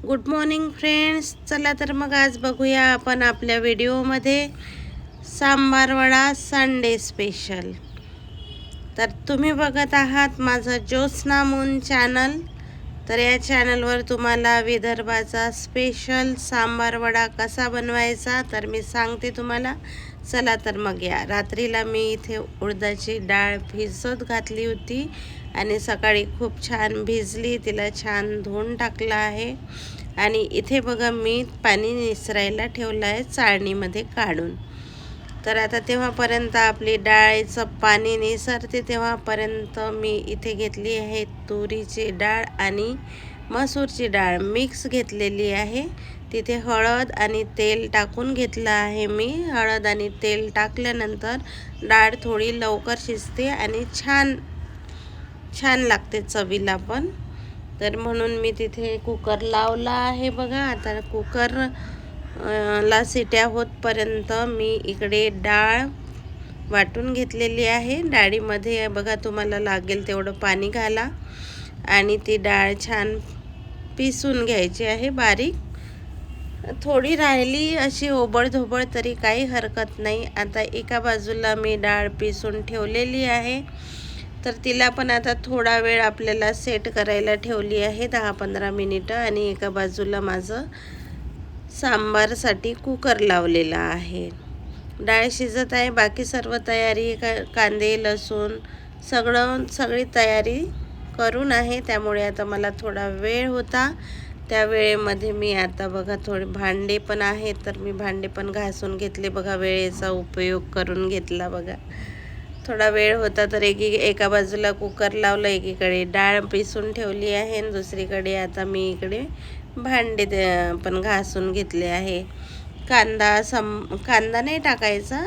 Good morning friends. चला तर मग आज बघूया आपण आपल्या व्हिडिओमध्ये सांबार वडा संडे स्पेशल. तर तुम्ही बघत आहात माझं ज्योत्स्ना मून चॅनल. तर या चॅनलवर तुम्हाला विदर्भाचा स्पेशल सांबार वडा कसा बनवायचा तर मी सांगते तुम्हाला. चला तर मग या. रात्रीला मी इथे उडदाची डाळ भिजत घातली होती आणि सकाळी खूप छान भिजली. तिला छान धुवून टाकलं आहे आणि इथे बघा मी पाणी निसरायला ठेवलं आहे चाळणीमध्ये काढून. तर आता तेव्हापर्यंत आपली डाळीचं पाणी निसरते तेव्हापर्यंत मी इथे घेतली आहे तुरीची डाळ आणि मसूरची डाळ मिक्स घेतलेली आहे. तिथे हळद आणि तेल टाकून घेतलं आहे मी. हळद आणि तेल टाकल्यानंतर डाळ थोडी लवकर शिजते आणि छान छान लागते चवीला पण. तर म्हणून मी तिथे कुकर लावला आहे बघा. आता कुकर ला शिट्या होतपर्यंत मी इकडे डाळ वाटून घेतलेली आहे. डाळीमध्ये बघा तुम्हाला लागेल तेवढं पाणी घाला आणि ती डाळ छान पिसून घ्यायची आहे बारीक. थोडी राहिली अशी ओबडधोबड तरी काही हरकत नाही. आता एका बाजूला मी डाळ पिसून ठेवलेली आहे. तर तिला पण आता थोडा वेळ आपल्याला सेट करायला ठेवली आहे 10-15 मिनिटं. आणि एका बाजूला माझं सांबारसाठी कुकर लावलेला आहे. डाळ शिजत आहे. बाकी सर्व तयारी कांदे लसूण सगळी तयारी करून आहे. त्यामुळे आता मला थोडा वेळ होता. त्या वेळेमध्ये मी आता बघा थोडे भांडे पण आहेत तर मी भांडे पण घासून घेतले बघा. वेळेचा उपयोग करून घेतला बघा. थोडा वेळ होता तर एका बाजूला कुकर लावलं, एकीकडे डाळ पिसून ठेवली आहे आणि दुसरीकडे आता मी इकडे भांडे पण घासून घेतले आहे. कांदा नाही टाकायचा.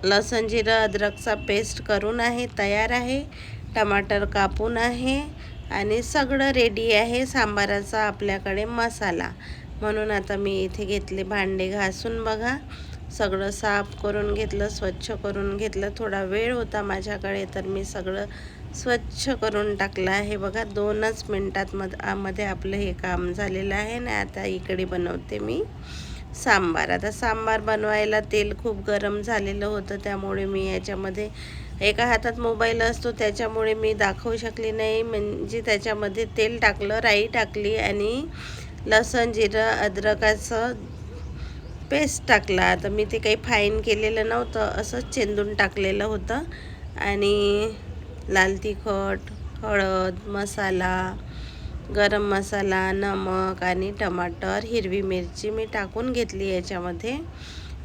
लसूण जिरं अद्रकचा पेस्ट करून आहे तयार आहे. टमाटर कापून आहे आणि सगळं रेडी आहे सांबाराचा आपल्याकडे मसाला. म्हणून आता मी इथे घेतले भांडे घासून बघा. सगळं साफ करून घेतलं, स्वच्छ करून घेतलं. थोडा वेळ होता माझ्याकडे तर मी सगळं स्वच्छ करून टाकलं आहे बघा. 2च मिनटात मध्ये आपलं हे काम झालेलं आहे ना. आता इकडे बनवते मी सांबार. आता सांबार बनवायला तेल खूप गरम झालेलं होतं त्यामुळे मी याच्यामध्ये एका हातात मोबाईल असतो त्याच्यामुळे मी दाखवू शकली नाही. म्हणजे त्याच्यामध्ये तेल टाकलं, राई टाकली आणि लसूण जिरं अद्रकाचं पेस्ट टाकला. आता मी ते काही फाईन केलेलं नव्हतं, असंच चेंदून टाकलेलं होतं. आणि लाल तिखट, हळद, मसाला, गरम मसाला, नमक आणि टमाटर, हिरवी मिरची मी टाकून घेतली याच्यामध्ये.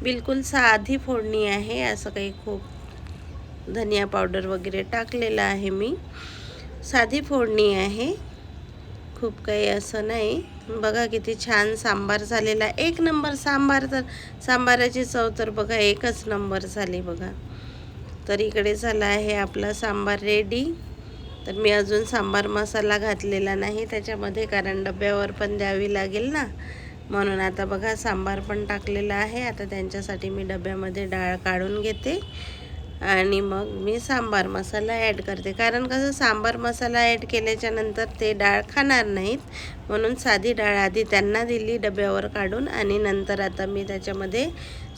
बिलकुल साधी फोडणी आहे. असं काही खूप धनिया पावडर वगैरे टाकलेलं आहे मी. साधी फोडणी आहे, खूप काही असं नाही. बघा किती छान सांबार झालेला. एक नंबर सांबार. तर सांबाराची चव तर बघा एकच नंबर झाली बघा. तर इकडे झाला आहे आपला सांबार रेडी. तर मी अजून सांबार मसाला घातलेला नाही त्याच्यामध्ये, कारण डब्यावर पण द्यावी लागेल ना. म्हणून आता बघा सांबार पण टाकलेला आहे. आता त्यांच्यासाठी मी डब्यामध्ये डाळ काढून घेते आणि मग मी सांबार मसाला ॲड करते. कारण कसं सांबार मसाला ॲड केल्याच्या नंतर ते डाळ खाणार नाहीत, म्हणून साधी डाळ आधी त्यांना दिली डब्यावर काढून आणि नंतर आता मी त्याच्यामध्ये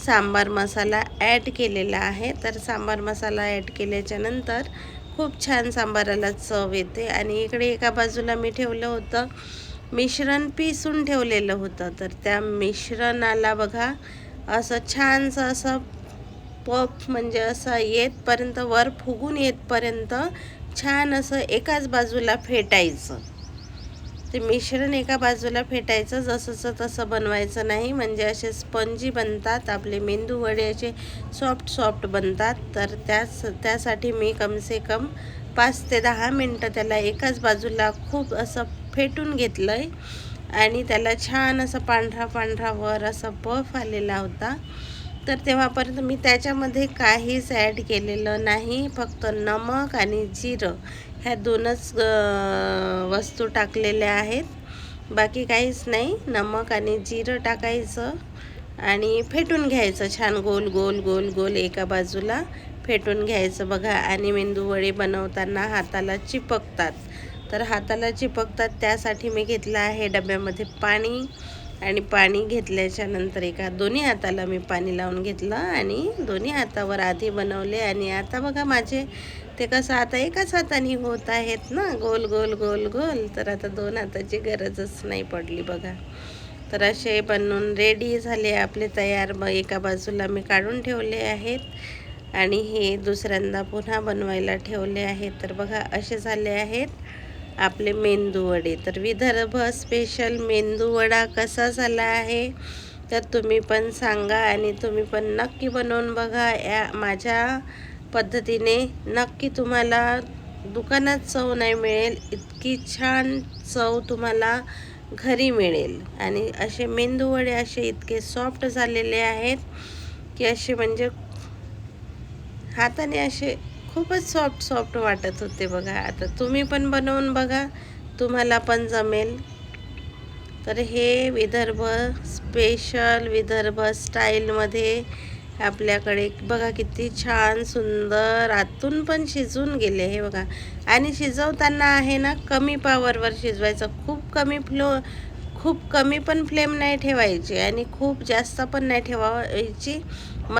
सांबार मसाला ॲड केलेला आहे. तर सांबार मसाला ॲड केल्याच्या नंतर खूप छान सांबाराला चव येते. आणि इकडे एका बाजूला मी ठेवलं होतं मिश्रण, पिसून ठेवलेलं होतं. तर त्या मिश्रणाला बघा असं छानसं असं पफ म्हणजे असं येतपर्यंत, वर फुगून येतपर्यंत छान असं एकाच बाजूला फेटायचं. ते मिश्रण एका बाजूला फेटायचं. जसंचं तसं बनवायचं नाही, म्हणजे असे स्पंजी बनतात आपले मेंदू वडे, असे सॉफ्ट बनतात. तर त्यासाठी मी कमसे कम 5 ते 10 मिनटं त्याला एकाच बाजूला खूप असं फेटून घेतलं आहे. आणि त्याला छान असं पांढरा वर असा पफ आलेला होता. तर तेव्हापर्यंत मी त्याच्यामध्ये काहीच ॲड केलेलं नाही. फक्त नमक आणि जिरं ह्या 2च वस्तू टाकलेल्या आहेत. बाकी काहीच नाही. नमक आणि जिरं टाकायचं आणि फेटून घ्यायचं छान गोल गोल गोल गोल एका बाजूला फेटून घ्यायचं बघा. आणि मेंदू वडे बनवताना हाताला चिपकतात, तर हाताला चिपकतात, त्यासाठी मी घेतलं आहे डब्यामध्ये पाणी. आणि पाणी घेतल्याच्या नंतर दोन्ही हाताला मी पाणी लावून घेतलं आणि दोन्ही हातावर आधी बनवले. आणि आता बघा माझे ते कसं आता एकाच हाताने होत आहेत ना, गोल गोल गोल गोल. तर आता 2 हाताची गरजच नाही पडली बघा. तर असे बनवून रेडी झाले आपले तयार. मग एका बाजूला मी काढून ठेवले आहेत आणि हे दुसऱ्यांदा पुन्हा बनवायला ठेवले आहेत. तर बघा असे झाले आहेत आपले मेंदू वडे. तर विदर्भ स्पेशल मेंदू वडा कसा झाला आहे तर तुम्ही पण सांगा आणि तुम्ही पण नक्की बनवून बघा. या माझ्या पद्धतीने नक्की तुम्हाला दुकानात चव नाही मिळेल, इतकी छान चव तुम्हाला घरी मिळेल. आणि असे मेंदू वडे असे इतके सॉफ्ट झालेले आहेत की असे म्हणजे हाताने असे खूपच सॉफ्ट सॉफ्ट वाटत होते बघा. आता तुम्ही पण बनवून बघा, तुम्हाला पण जमेल. तर हे विदर्भ स्पेशल विदर्भ स्टाईलमध्ये आपल्याकडे बघा किती छान सुंदर आतून पण शिजून गेले हे बघा. आणि शिजवताना आहे ना कमी पॉवरवर शिजवायचं, खूप कमी पण फ्लेम नाही ठेवायची आणि खूप जास्त पण नाही ठेवायची.